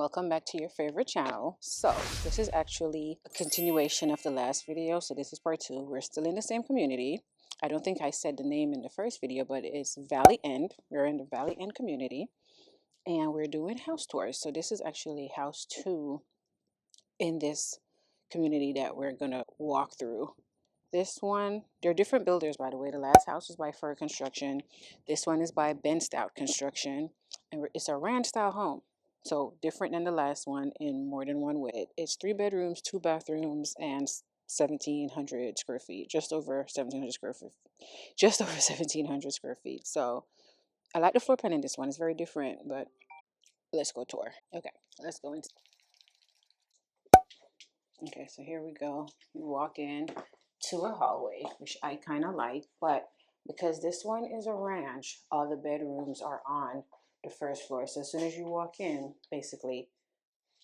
welcome back to your favorite channel. So this is actually a continuation of the last video. So this is part 2. We're still in the same community. I don't think I said the name in the first video, but it's Valley End. We're in the Valley End community and we're doing house tours. So this is actually house 2 in this community that we're gonna walk through. This one, they're different builders, by the way. The last house was by Fur Construction. This one is by Stout Construction, and it's a ranch style home. So different than the last one in more than one way. It's 3 bedrooms, 2 bathrooms, and 1,700 square feet. Just over 1,700 square feet. Just over 1,700 square feet. So I like the floor plan in this one. It's very different, but let's go tour. Okay, let's go into. Okay, so here we go. You walk in to a hallway, which I kind of like, but because this one is a ranch, all the bedrooms are on the first floor. So as soon as you walk in, basically,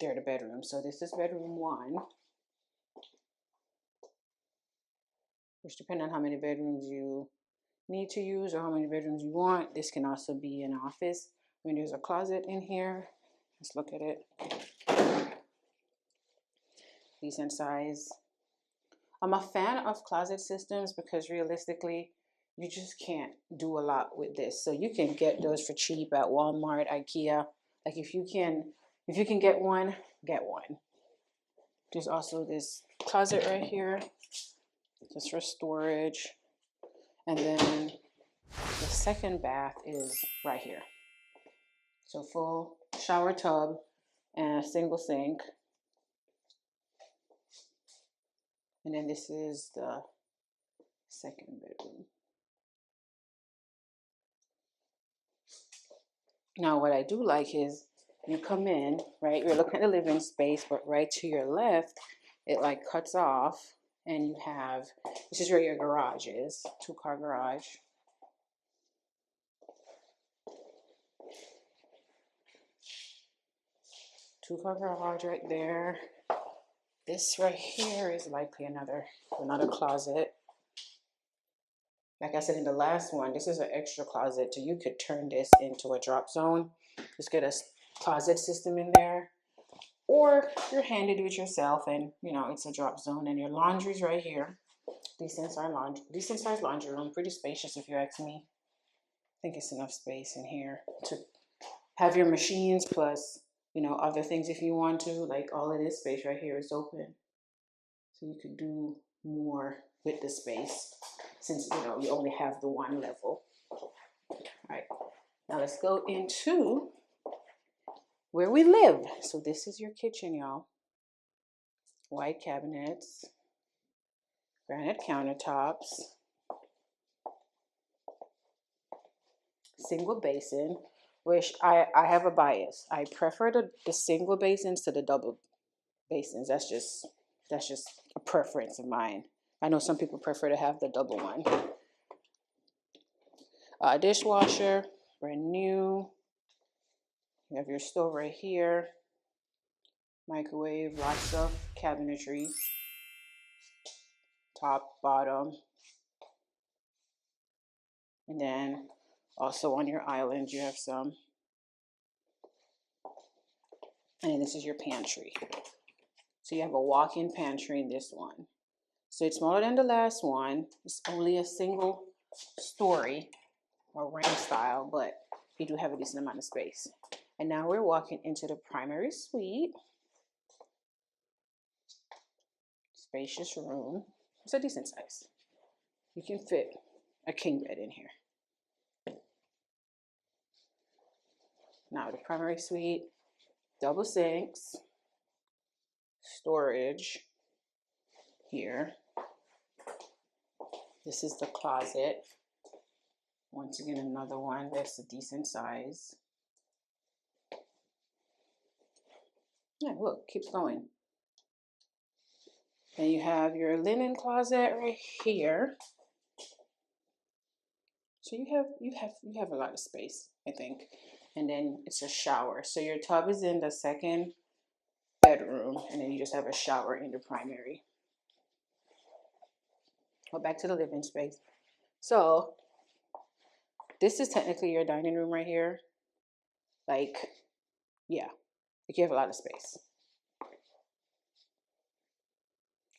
they're the bedrooms. So this is bedroom 1, which depending on how many bedrooms you need to use or how many bedrooms you want, this can also be an office. I mean, there's a closet in here. Let's look at it. Decent size. I'm a fan of closet systems because realistically, you just can't do a lot with this. So you can get those for cheap at Walmart, IKEA. Like if you can get one, get one. There's also this closet right here, just for storage. And then the second bath is right here. So full shower tub and a single sink. And then this is the second bedroom. Now, what I do like is you come in, right? You're looking at the living space, but right to your left, it like cuts off and you have, this is where your garage is, 2-car garage. Two-car garage right there. This right here is likely another closet. Like I said in the last one, this is an extra closet, so you could turn this into a drop zone. Just get a closet system in there. Or you're handy do it yourself and, you know, it's a drop zone. And your laundry's right here. Decent sized laundry room. Pretty spacious if you ask me. I think it's enough space in here to have your machines plus, you know, other things if you want to. Like all of this space right here is open. So you could do more with the space since, you know, you only have the one level. All right, now let's go into where we live. So this is your kitchen, y'all. White cabinets, granite countertops, single basin, which I have a bias. I prefer the single basins to the double basins. That's just a preference of mine. I know some people prefer to have the double one. Dishwasher, brand new. You have your stove right here. Microwave, lots of cabinetry. Top, bottom. And then also on your island you have some. And this is your pantry. So you have a walk-in pantry in this one. So it's smaller than the last one. It's only a single story or ranch style, but you do have a decent amount of space. And now we're walking into the primary suite. Spacious room. It's a decent size. You can fit a king bed in here. Now the primary suite, double sinks, storage here. This is the closet. Once again, another one that's a decent size. Yeah, look, keeps going. Then you have your linen closet right here. So you have a lot of space, I think. And then it's a shower. So your tub is in the second bedroom, and then you just have a shower in the primary. Go back to the living space. So this is technically your dining room right here. Like, yeah. Like you have a lot of space.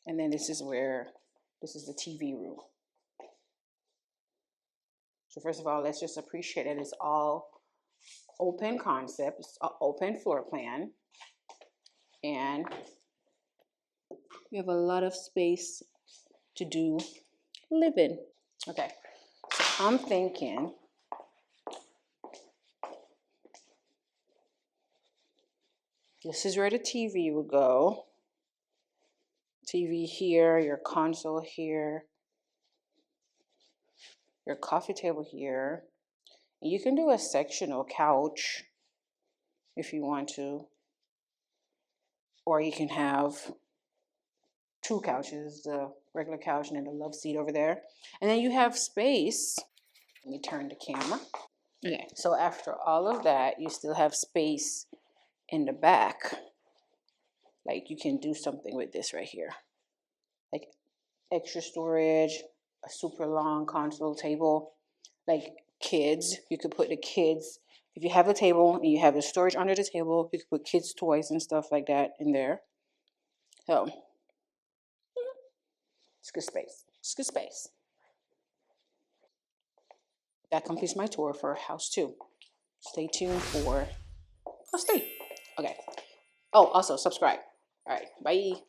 And then this is the TV room. So first of all, let's just appreciate that it's all open concept, it's an open floor plan. And we have a lot of space to do living. Okay, so I'm thinking this is where the TV would go. TV here, your console here, your coffee table here. And you can do a sectional couch if you want to. Or you can have two couches, the regular couch and then the love seat over there. And then you have space. Let me turn the camera. Okay, so after all of that, you still have space in the back. Like you can do something with this right here. Like extra storage, a super long console table. Like kids, you could put the kids, if you have a table and you have the storage under the table, you could put kids' toys and stuff like that in there. So it's good space. It's good space. That completes my tour for house 2. Stay tuned for house 3. Okay. Oh, also subscribe. All right. Bye.